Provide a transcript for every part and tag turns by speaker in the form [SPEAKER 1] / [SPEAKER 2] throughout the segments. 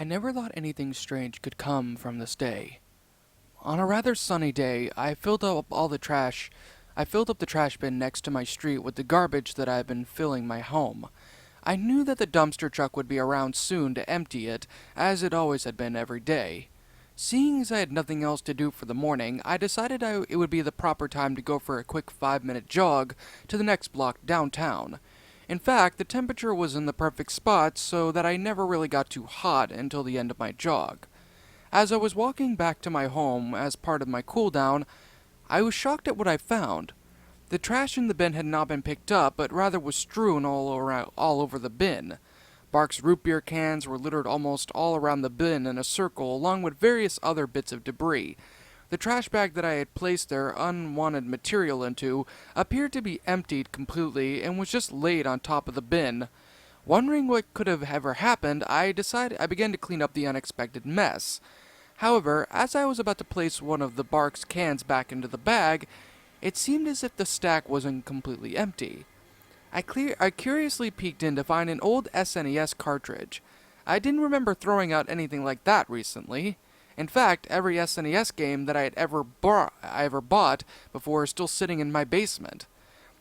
[SPEAKER 1] I never thought anything strange could come from this day. On a rather sunny day, I filled up the trash bin next to my street with the garbage that I had been filling my home. I knew that the dumpster truck would be around soon to empty it, as it always had been every day. Seeing as I had nothing else to do for the morning, I decided it would be the proper time to go for a quick 5-minute jog to the next block downtown. In fact, the temperature was in the perfect spot so that I never really got too hot until the end of my jog. As I was walking back to my home as part of my cool down, I was shocked at what I found. The trash in the bin had not been picked up, but rather was strewn all over the bin. Bark's root beer cans were littered almost all around the bin in a circle, along with various other bits of debris. The trash bag that I had placed their unwanted material into appeared to be emptied completely and was just laid on top of the bin. Wondering what could have ever happened, I began to clean up the unexpected mess. However, as I was about to place one of the Bark's cans back into the bag, it seemed as if the stack wasn't completely empty. I curiously peeked in to find an old SNES cartridge. I didn't remember throwing out anything like that recently. In fact, every SNES game that I ever bought before is still sitting in my basement.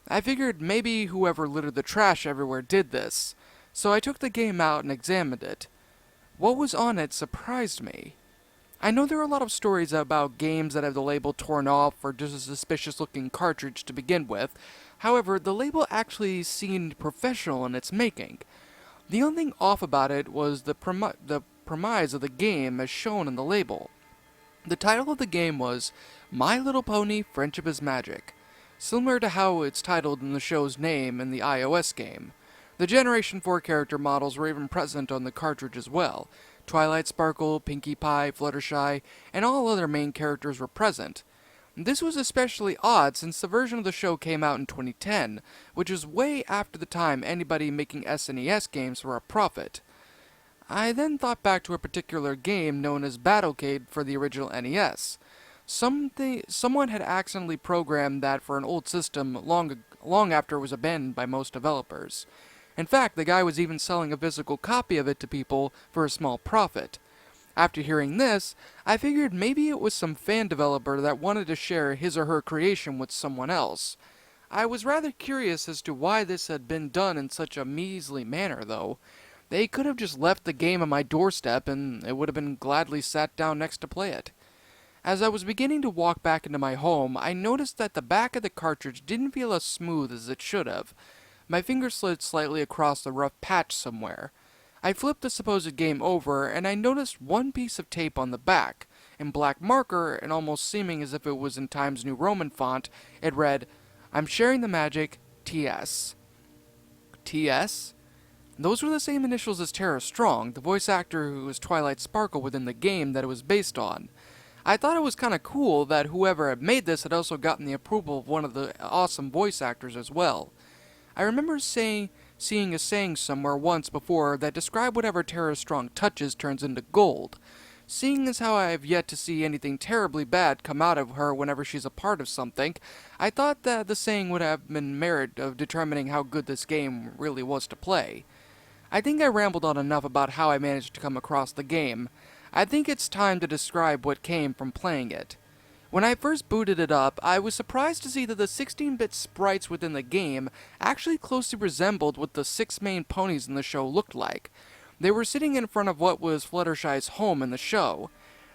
[SPEAKER 1] I figured maybe whoever littered the trash everywhere did this, so I took the game out and examined it. What was on it surprised me. I know there are a lot of stories about games that have the label torn off or just a suspicious-looking cartridge to begin with. However, the label actually seemed professional in its making. The only thing off about it was the premise of the game as shown in the label. The title of the game was My Little Pony: Friendship is Magic, similar to how it's titled in the show's name in the iOS game. The Generation 4 character models were even present on the cartridge as well. Twilight Sparkle, Pinkie Pie, Fluttershy, and all other main characters were present. This was especially odd since the version of the show came out in 2010, which was way after the time anybody making SNES games were a profit. I then thought back to a particular game known as Battlecade for the original NES. Someone had accidentally programmed that for an old system long after it was abandoned by most developers. In fact, the guy was even selling a physical copy of it to people for a small profit. After hearing this, I figured maybe it was some fan developer that wanted to share his or her creation with someone else. I was rather curious as to why this had been done in such a measly manner, though. They could have just left the game on my doorstep and it would have been gladly sat down next to play it. As I was beginning to walk back into my home, I noticed that the back of the cartridge didn't feel as smooth as it should have. My finger slid slightly across the rough patch somewhere. I flipped the supposed game over, and I noticed one piece of tape on the back. In black marker, and almost seeming as if it was in Times New Roman font, it read, "I'm sharing the magic, T.S." T.S.? Those were the same initials as Tara Strong, the voice actor who was Twilight Sparkle within the game that it was based on. I thought it was kinda cool that whoever had made this had also gotten the approval of one of the awesome voice actors as well. I remember seeing a saying somewhere once before that described whatever Tara Strong touches turns into gold. Seeing as how I have yet to see anything terribly bad come out of her whenever she's a part of something, I thought that the saying would have been merit of determining how good this game really was to play. I think I rambled on enough about how I managed to come across the game. I think it's time to describe what came from playing it. When I first booted it up, I was surprised to see that the 16-bit sprites within the game actually closely resembled what the 6 main ponies in the show looked like. They were sitting in front of what was Fluttershy's home in the show.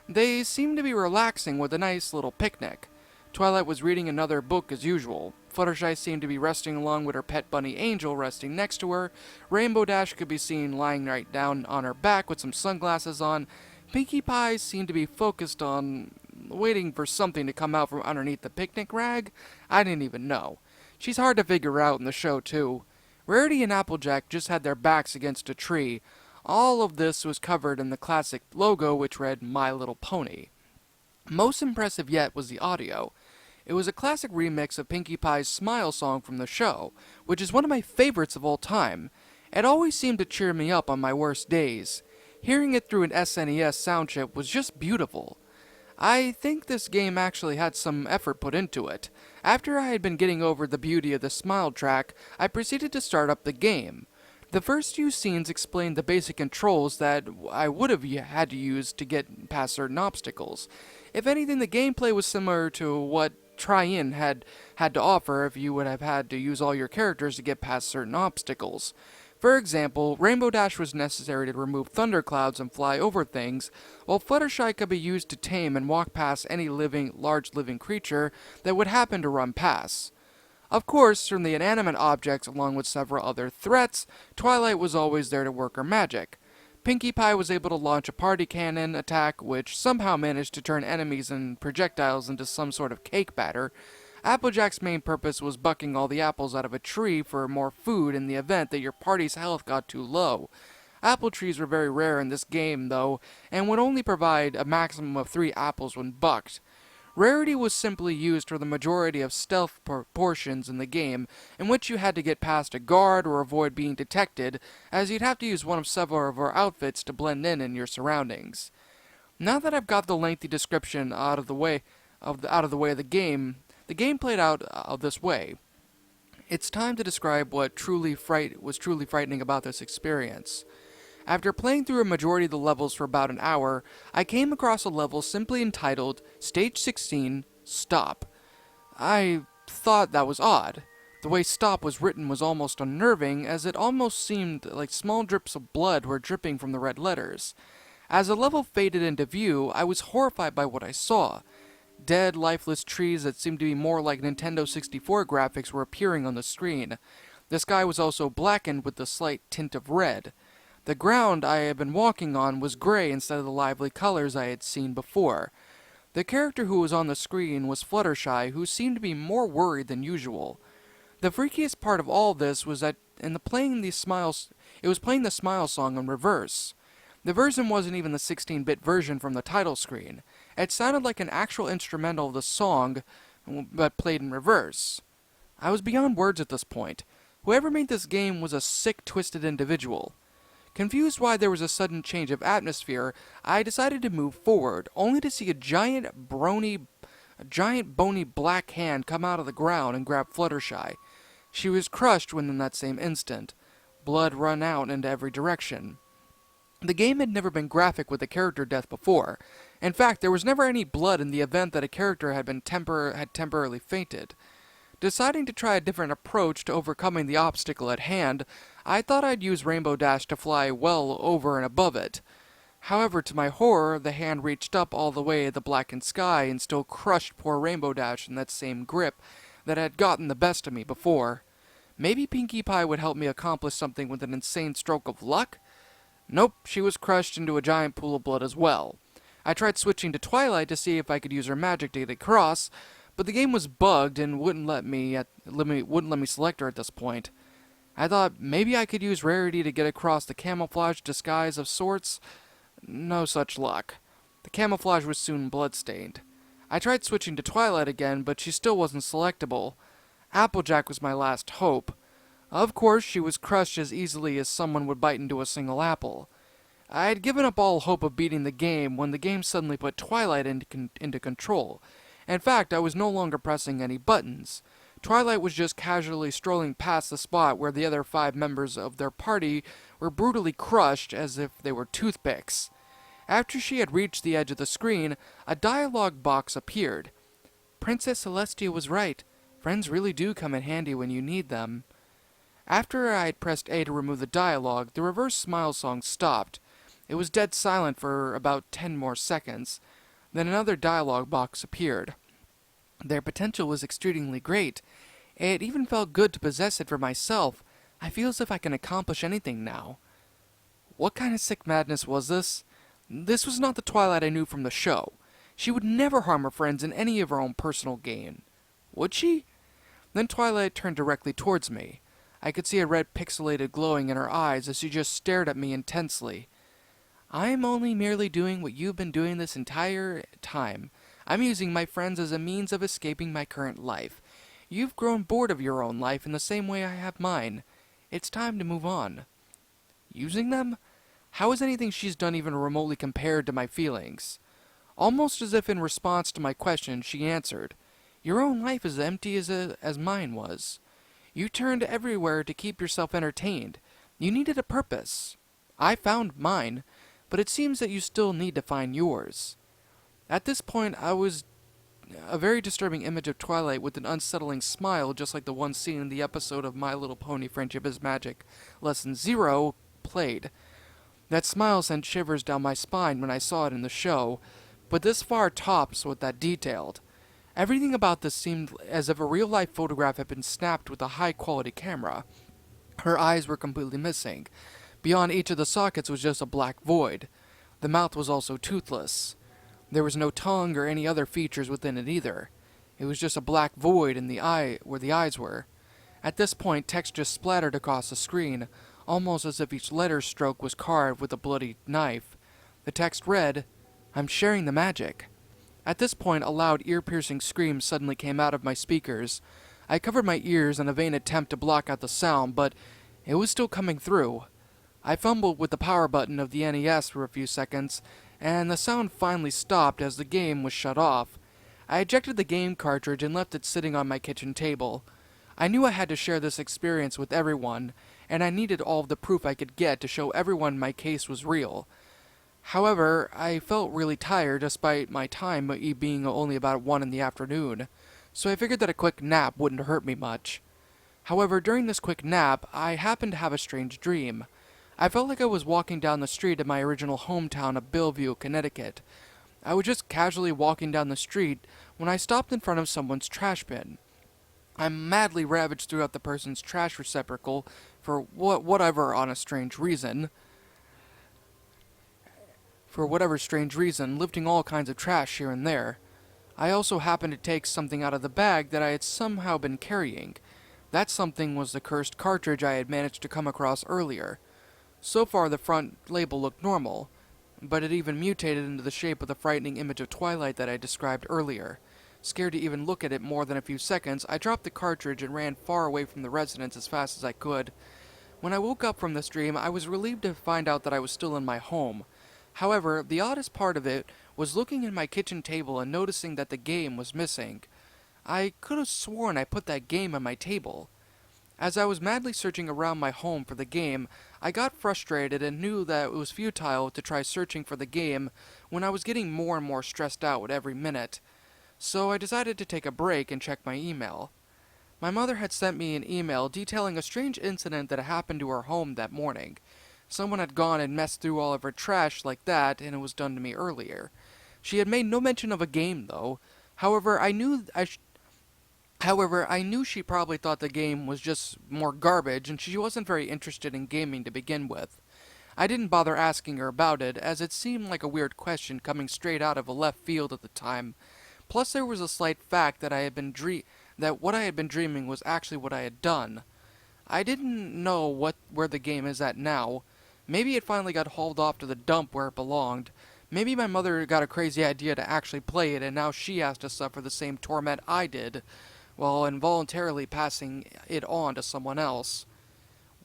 [SPEAKER 1] They seemed to be relaxing with a nice little picnic. Twilight was reading another book as usual. Fluttershy seemed to be resting along with her pet bunny Angel resting next to her. Rainbow Dash could be seen lying right down on her back with some sunglasses on. Pinkie Pie seemed to be focused on waiting for something to come out from underneath the picnic rag? I didn't even know. She's hard to figure out in the show, too. Rarity and Applejack just had their backs against a tree. All of this was covered in the classic logo, which read My Little Pony. Most impressive yet was the audio. It was a classic remix of Pinkie Pie's Smile song from the show, which is one of my favorites of all time. It always seemed to cheer me up on my worst days. Hearing it through an SNES sound chip was just beautiful. I think this game actually had some effort put into it. After I had been getting over the beauty of the Smile track, I proceeded to start up the game. The first few scenes explained the basic controls that I would have had to use to get past certain obstacles. If anything, the gameplay was similar to what Try-In had to offer if you would have had to use all your characters to get past certain obstacles. For example, Rainbow Dash was necessary to remove thunderclouds and fly over things, while Fluttershy could be used to tame and walk past any large living creature that would happen to run past. Of course, from the inanimate objects along with several other threats, Twilight was always there to work her magic. Pinkie Pie was able to launch a party cannon attack, which somehow managed to turn enemies and projectiles into some sort of cake batter. Applejack's main purpose was bucking all the apples out of a tree for more food in the event that your party's health got too low. Apple trees were very rare in this game, though, and would only provide a maximum of 3 apples when bucked. Rarity was simply used for the majority of stealth portions in the game, in which you had to get past a guard or avoid being detected, as you'd have to use one of several of our outfits to blend in your surroundings. Now that I've got the lengthy description out of the way of the game played out this way. It's time to describe what was truly frightening about this experience. After playing through a majority of the levels for about an hour, I came across a level simply entitled Stage 16, Stop. I thought that was odd. The way Stop was written was almost unnerving, as it almost seemed like small drips of blood were dripping from the red letters. As the level faded into view, I was horrified by what I saw. Dead, lifeless trees that seemed to be more like Nintendo 64 graphics were appearing on the screen. The sky was also blackened with a slight tint of red. The ground I had been walking on was gray instead of the lively colors I had seen before. The character who was on the screen was Fluttershy, who seemed to be more worried than usual. The freakiest part of all this was that it was playing the Smile song in reverse. The version wasn't even the 16-bit version from the title screen. It sounded like an actual instrumental of the song, but played in reverse. I was beyond words at this point. Whoever made this game was a sick, twisted individual. Confused why there was a sudden change of atmosphere, I decided to move forward, only to see a giant bony black hand come out of the ground and grab Fluttershy. She was crushed within that same instant. Blood ran out into every direction. The game had never been graphic with a character death before. In fact, there was never any blood in the event that a character had temporarily fainted. Deciding to try a different approach to overcoming the obstacle at hand, I thought I'd use Rainbow Dash to fly well over and above it. However, to my horror, the hand reached up all the way to the blackened sky and still crushed poor Rainbow Dash in that same grip that had gotten the best of me before. Maybe Pinkie Pie would help me accomplish something with an insane stroke of luck? Nope, she was crushed into a giant pool of blood as well. I tried switching to Twilight to see if I could use her magic to get across, but the game was bugged and wouldn't let me select her at this point. I thought maybe I could use Rarity to get across the camouflage disguise of sorts. No such luck. The camouflage was soon bloodstained. I tried switching to Twilight again, but she still wasn't selectable. Applejack was my last hope. Of course, she was crushed as easily as someone would bite into a single apple. I had given up all hope of beating the game when the game suddenly put Twilight into control. In fact, I was no longer pressing any buttons. Twilight was just casually strolling past the spot where the other 5 members of their party were brutally crushed as if they were toothpicks. After she had reached the edge of the screen, a dialogue box appeared. Princess Celestia was right. Friends really do come in handy when you need them. After I had pressed A to remove the dialogue, the reverse smile song stopped. It was dead silent for about 10 more seconds. Then another dialogue box appeared. Their potential was extremely great. It even felt good to possess it for myself. I feel as if I can accomplish anything now. What kind of sick madness was this? This was not the Twilight I knew from the show. She would never harm her friends in any of her own personal gain. Would she? Then Twilight turned directly towards me. I could see a red pixelated glowing in her eyes as she just stared at me intensely. I'm only merely doing what you've been doing this entire time. I'm using my friends as a means of escaping my current life. You've grown bored of your own life in the same way I have mine. It's time to move on. Using them? How is anything she's done even remotely compared to my feelings? Almost as if in response to my question, she answered, Your own life is empty as mine was. You turned everywhere to keep yourself entertained. You needed a purpose. I found mine, but it seems that you still need to find yours. At this point, I was a very disturbing image of Twilight with an unsettling smile, just like the one seen in the episode of My Little Pony Friendship is Magic, Lesson 0, played. That smile sent shivers down my spine when I saw it in the show, but this far tops what that detailed. Everything about this seemed as if a real-life photograph had been snapped with a high-quality camera. Her eyes were completely missing. Beyond each of the sockets was just a black void. The mouth was also toothless. There was no tongue or any other features within it either. It was just a black void in the eye where the eyes were. At this point, text just splattered across the screen, almost as if each letter stroke was carved with a bloody knife. The text read, "I'm sharing the magic." At this point, a loud, ear-piercing scream suddenly came out of my speakers. I covered my ears in a vain attempt to block out the sound, but it was still coming through. I fumbled with the power button of the NES for a few seconds, and the sound finally stopped as the game was shut off. I ejected the game cartridge and left it sitting on my kitchen table. I knew I had to share this experience with everyone, and I needed all of the proof I could get to show everyone my case was real. However, I felt really tired despite my time being only about 1 in the afternoon, so I figured that a quick nap wouldn't hurt me much. However, during this quick nap, I happened to have a strange dream. I felt like I was walking down the street in my original hometown of Bellevue, Connecticut. I was just casually walking down the street when I stopped in front of someone's trash bin. I madly ravaged throughout the person's trash receptacle for whatever strange reason, lifting all kinds of trash here and there. I also happened to take something out of the bag that I had somehow been carrying. That something was the cursed cartridge I had managed to come across earlier. So far, the front label looked normal, but it even mutated into the shape of the frightening image of Twilight that I described earlier. Scared to even look at it more than a few seconds, I dropped the cartridge and ran far away from the residence as fast as I could. When I woke up from this dream, I was relieved to find out that I was still in my home. However, the oddest part of it was looking at my kitchen table and noticing that the game was missing. I could have sworn I put that game on my table. As I was madly searching around my home for the game, I got frustrated and knew that it was futile to try searching for the game when I was getting more and more stressed out with every minute. So I decided to take a break and check my email. My mother had sent me an email detailing a strange incident that happened to her home that morning. Someone had gone and messed through all of her trash like that, and it was done to me earlier. She had made no mention of a game, though. However, I knew she probably thought the game was just more garbage, and she wasn't very interested in gaming to begin with. I didn't bother asking her about it, as it seemed like a weird question coming straight out of a left field at the time. Plus, there was a slight fact that what I had been dreaming was actually what I had done. I didn't know where the game is at now. Maybe it finally got hauled off to the dump where it belonged. Maybe my mother got a crazy idea to actually play it, and now she has to suffer the same torment I did, while involuntarily passing it on to someone else.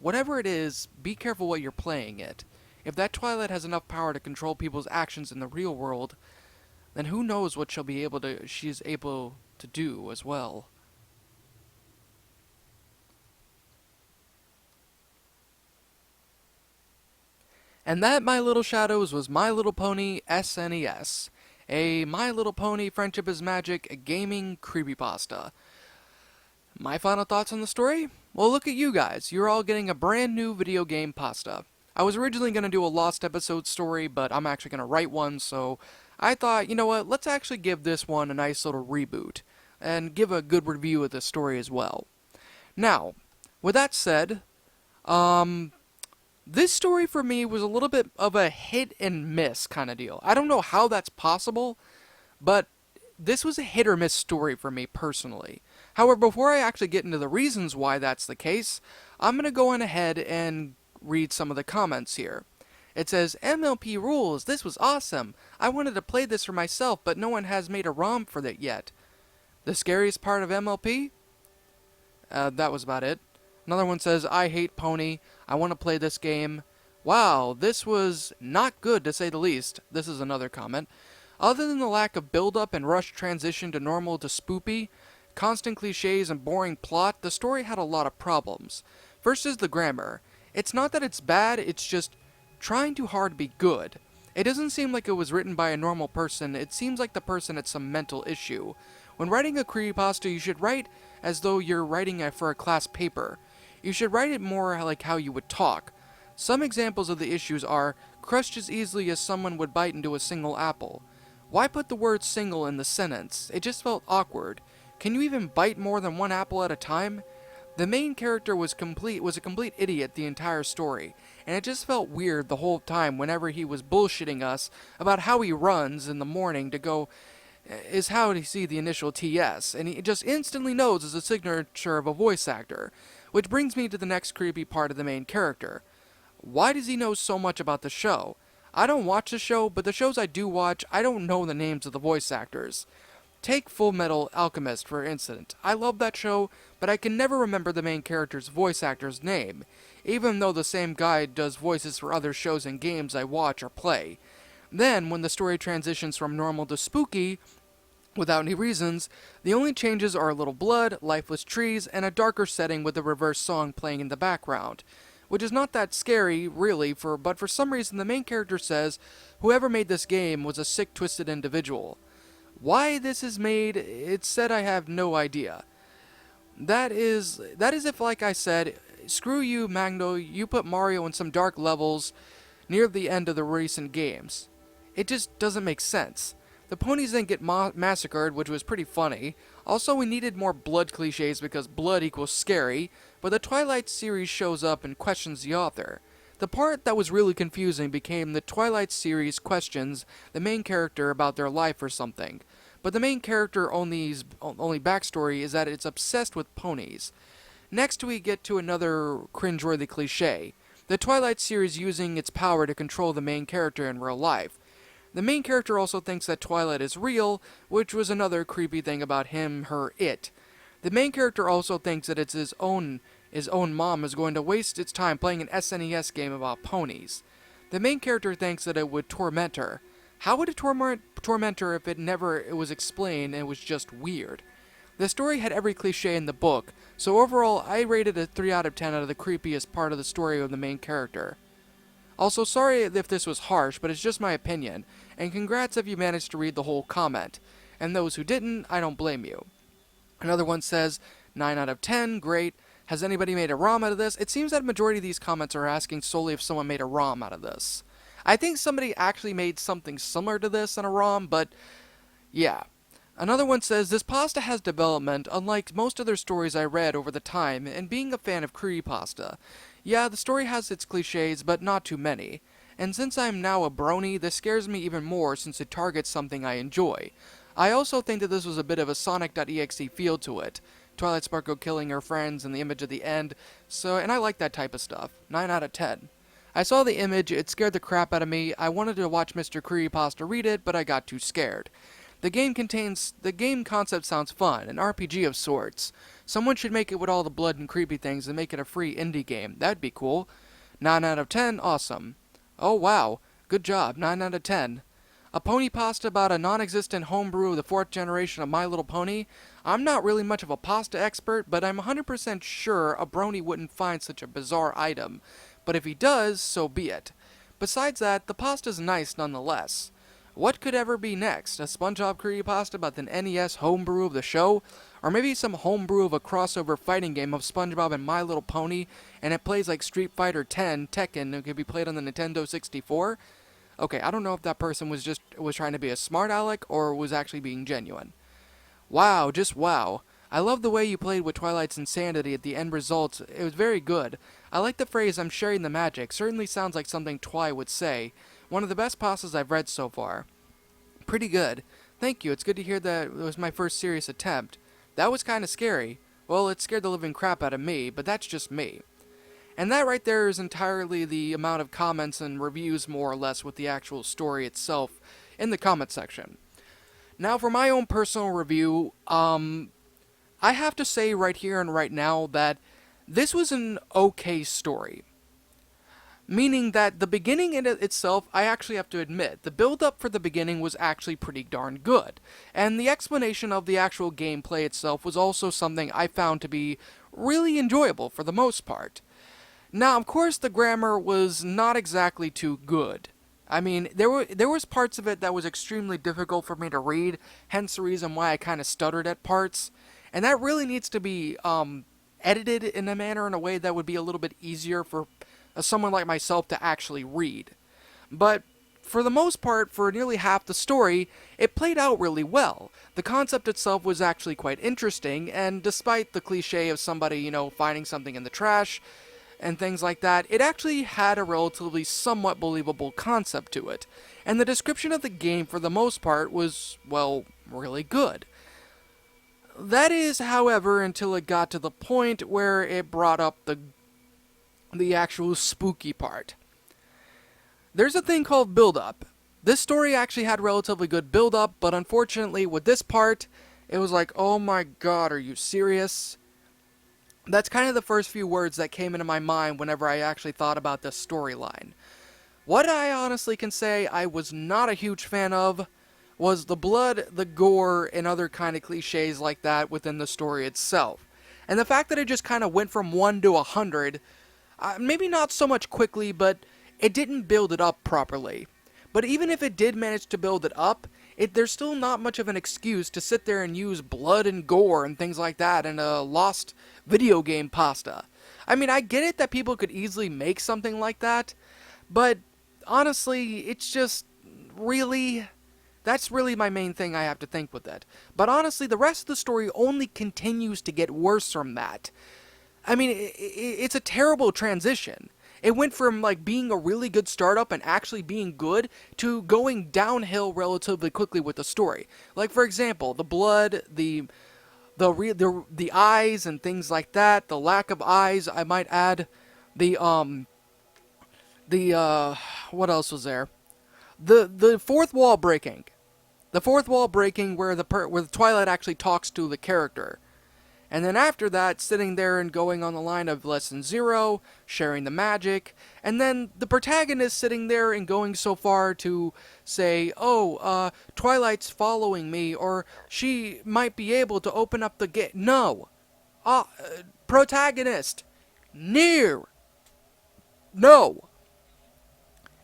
[SPEAKER 1] Whatever it is, be careful what you're playing it. If that Twilight has enough power to control people's actions in the real world, then who knows what she's able to do as well. And that, my little shadows, was My Little Pony SNES, a My Little Pony Friendship is Magic gaming creepypasta. My final thoughts on the story? Well, look at you guys. You're all getting a brand new video game pasta. I was originally going to do a lost episode story, but I'm actually going to write one, so I thought, you know what, let's actually give this one a nice little reboot, and give a good review of the story as well. Now, with that said, this story for me was a little bit of a hit and miss kind of deal. I don't know how that's possible, but this was a hit or miss story for me personally. However, before I actually get into the reasons why that's the case, I'm going to go on ahead and read some of the comments here. It says, MLP rules, this was awesome. I wanted to play this for myself, but no one has made a ROM for it yet. The scariest part of MLP? That was about it. Another one says, I hate Pony. I want to play this game. Wow, this was not good to say the least. This is another comment. Other than the lack of build-up and rush transition to normal to spoopy, constant cliches and boring plot, the story had a lot of problems. First is the grammar. It's not that it's bad, it's just trying too hard to be good. It doesn't seem like it was written by a normal person, it seems like the person had some mental issue. When writing a creepypasta, you should write as though you're writing it for a class paper. You should write it more like how you would talk. Some examples of the issues are crushed as easily as someone would bite into a single apple. Why put the word single in the sentence? It just felt awkward. Can you even bite more than one apple at a time? The main character was a complete idiot the entire story, and it just felt weird the whole time whenever he was bullshitting us about how he runs in the morning to go is how to see the initial TS, and he just instantly knows as a signature of a voice actor. Which brings me to the next creepy part of the main character. Why does he know so much about the show? I don't watch the show, but the shows I do watch, I don't know the names of the voice actors. Take Full Metal Alchemist, for instance. I love that show, but I can never remember the main character's voice actor's name, even though the same guy does voices for other shows and games I watch or play. Then, when the story transitions from normal to spooky, without any reasons, the only changes are a little blood, lifeless trees, and a darker setting with a reverse song playing in the background. Which is not that scary, really, but for some reason the main character says whoever made this game was a sick, twisted individual. Why this is made, it's said I have no idea. That is if, like I said, screw you, Magno, you put Mario in some dark levels near the end of the recent games. It just doesn't make sense. The ponies then get massacred, which was pretty funny. Also, we needed more blood cliches because blood equals scary, but the Twilight series shows up and questions the author. The part that was really confusing became the Twilight series questions the main character about their life or something. But the main character only backstory is that it's obsessed with ponies. Next we get to another cringeworthy cliche. The Twilight series using its power to control the main character in real life. The main character also thinks that Twilight is real, which was another creepy thing about him, her, it. The main character also thinks that it's his own mom is going to waste its time playing an SNES game about ponies. The main character thinks that it would torment her. How would it torment her if it was explained and it was just weird? The story had every cliche in the book, so overall I rated it 3 out of 10 out of the creepiest part of the story of the main character. Also, sorry if this was harsh, but it's just my opinion, and congrats if you managed to read the whole comment. And those who didn't, I don't blame you. Another one says, 9 out of 10, great. Has anybody made a ROM out of this? It seems that a majority of these comments are asking solely if someone made a ROM out of this. I think somebody actually made something similar to this in a ROM, but yeah. Another one says, this pasta has development, unlike most other stories I read over the time, and being a fan of Creepypasta. Yeah, the story has its cliches, but not too many. And since I am now a brony, this scares me even more since it targets something I enjoy. I also think that this was a bit of a Sonic.exe feel to it. Twilight Sparkle killing her friends and the image at the end, and I like that type of stuff. 9 out of 10. I saw the image, it scared the crap out of me. I wanted to watch Mr. Creepypasta read it, but I got too scared. The game concept sounds fun, an RPG of sorts. Someone should make it with all the blood and creepy things and make it a free indie game. That'd be cool. 9 out of 10, awesome. Oh wow, good job, 9 out of 10. A pony pasta about a non-existent homebrew of the 4th generation of My Little Pony? I'm not really much of a pasta expert, but I'm 100% sure a brony wouldn't find such a bizarre item. But if he does, so be it. Besides that, the pasta's nice nonetheless. What could ever be next? A SpongeBob creepypasta about the NES homebrew of the show? Or maybe some homebrew of a crossover fighting game of SpongeBob and My Little Pony, and it plays like Street Fighter X, Tekken, and it could be played on the Nintendo 64? Okay, I don't know if that person was trying to be a smart aleck or was actually being genuine. Wow, just wow. I love the way you played with Twilight's insanity at the end results. It was very good. I like the phrase, I'm sharing the magic. Certainly sounds like something Twi would say. One of the best pastas I've read so far. Pretty good. Thank you, it's good to hear that it was my first serious attempt. That was kinda scary. Well, it scared the living crap out of me, but that's just me. And that right there is entirely the amount of comments and reviews, more or less, with the actual story itself in the comment section. Now, for my own personal review, I have to say right here and right now that this was an okay story. Meaning that the beginning in itself, I actually have to admit, the build-up for the beginning was actually pretty darn good. And the explanation of the actual gameplay itself was also something I found to be really enjoyable for the most part. Now, of course, the grammar was not exactly too good. I mean, there was parts of it that was extremely difficult for me to read, hence the reason why I kind of stuttered at parts, and that really needs to be edited in a way that would be a little bit easier for someone like myself to actually read. But for the most part, for nearly half the story, it played out really well. The concept itself was actually quite interesting, and despite the cliche of somebody, finding something in the trash and things like that, it actually had a relatively somewhat believable concept to it. And the description of the game, for the most part, was, well, really good. That is, however, until it got to the point where it brought up the actual spooky part. There's a thing called build-up. This story actually had relatively good build-up, but unfortunately with this part, it was like, oh my god, are you serious? That's kind of the first few words that came into my mind whenever I actually thought about this storyline. What I honestly can say I was not a huge fan of was the blood, the gore, and other kind of cliches like that within the story itself. And the fact that it just kind of went from 1 to 100, maybe not so much quickly, but it didn't build it up properly. But even if it did manage to build it up, there's still not much of an excuse to sit there and use blood and gore and things like that in a lost video game pasta. I mean, I get it that people could easily make something like that, but honestly, it's just really... That's really my main thing I have to think with it. But honestly, the rest of the story only continues to get worse from that. I mean, it's a terrible transition. It went from like being a really good startup and actually being good to going downhill relatively quickly with the story. Like for example, the blood, the eyes and things like that, the lack of eyes, I might add, the what else was there? The fourth wall breaking. The fourth wall breaking where where Twilight actually talks to the character. And then after that, sitting there and going on the line of Lesson Zero, sharing the magic, and then the protagonist sitting there and going so far to say, oh, Twilight's following me, or she might be able to open up the gate. No! Protagonist! Near! No!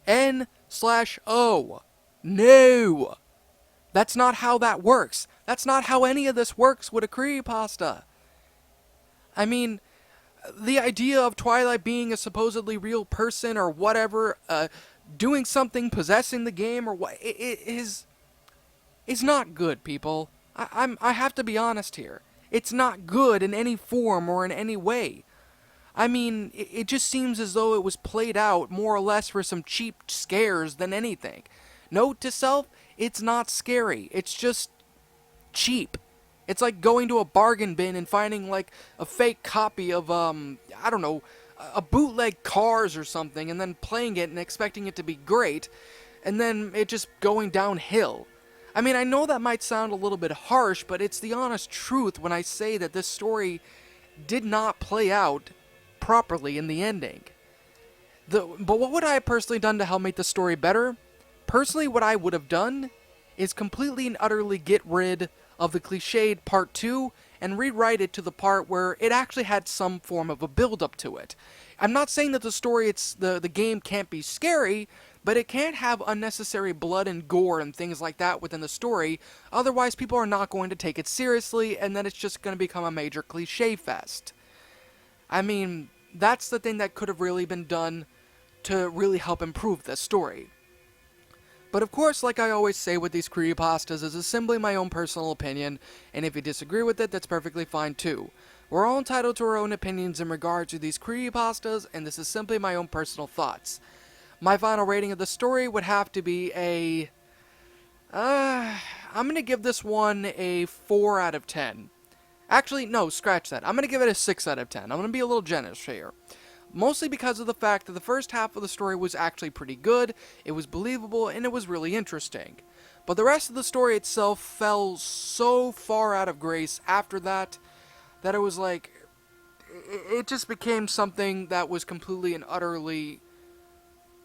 [SPEAKER 1] N/O. No! That's not how that works. That's not how any of this works with a creepypasta. I mean, the idea of Twilight being a supposedly real person or whatever, doing something, possessing the game or what, it is not good, people. I have to be honest here. It's not good in any form or in any way. I mean, it just seems as though it was played out more or less for some cheap scares than anything. Note to self, it's not scary. It's just cheap. It's like going to a bargain bin and finding like a fake copy of I don't know, a bootleg Cars or something, and then playing it and expecting it to be great, and then it just going downhill. I mean, I know that might sound a little bit harsh, but it's the honest truth when I say that this story did not play out properly in the ending. But what would I have personally done to help make the story better? Personally, what I would have done is completely and utterly get rid of the cliched part 2 and rewrite it to the part where it actually had some form of a build-up to it. I'm not saying that the game can't be scary, but it can't have unnecessary blood and gore and things like that within the story, otherwise people are not going to take it seriously, and then it's just going to become a major cliche fest. I mean, that's the thing that could have really been done to really help improve this story. But of course, like I always say with these creepypastas, this is simply my own personal opinion, and if you disagree with it, that's perfectly fine too. We're all entitled to our own opinions in regards to these creepypastas, and this is simply my own personal thoughts. My final rating of the story would have to be a... I'm gonna give this one a 4 out of 10. Actually, no, scratch that. I'm gonna give it a 6 out of 10. I'm gonna be a little generous here. Mostly because of the fact that the first half of the story was actually pretty good, it was believable, and it was really interesting. But the rest of the story itself fell so far out of grace after that, that it was like, it just became something that was completely and utterly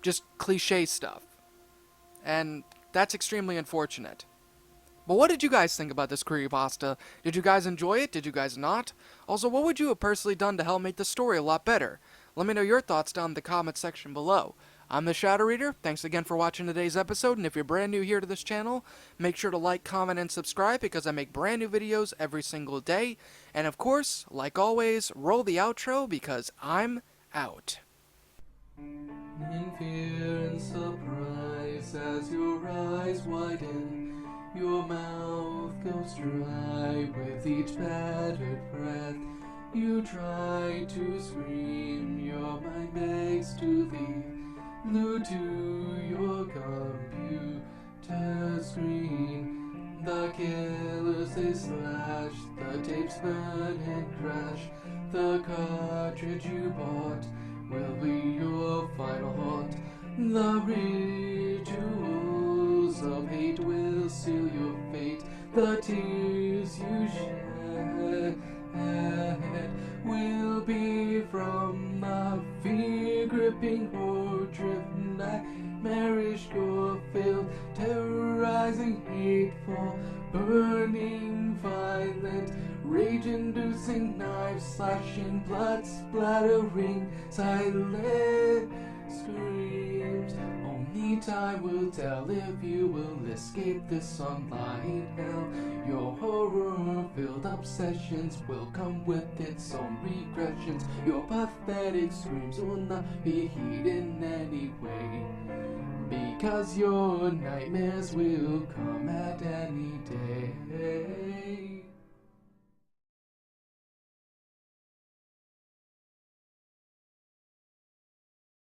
[SPEAKER 1] just cliche stuff. And that's extremely unfortunate. But what did you guys think about this creepypasta? Did you guys enjoy it? Did you guys not? Also, what would you have personally done to help make the story a lot better? Let me know your thoughts down in the comment section below. I'm the Shadow Reader. Thanks again for watching today's episode, and if you're brand new here to this channel, make sure to like, comment, and subscribe because I make brand new videos every single day. And of course, like always, roll the outro because I'm out.
[SPEAKER 2] In fear and surprise as your eyes widen, your mouth goes dry with each battered breath. You try to scream, your mind begs to leave, glued to your computer screen. The killers they slash, the tapes burn and crash. The cartridge you bought will be your final haunt. The rituals of hate will seal your fate. The tears you shed will be from the fear-gripping horror-driven nightmarish gore-filled, terrorizing, hateful, burning, violent, rage-inducing, knife-slashing, blood-splattering, silent screams. Only time will tell if you will escape this online hell. Your horror-filled obsessions will come with its own regressions. Your pathetic screams will not be heeded in any way, because your nightmares will come at any day.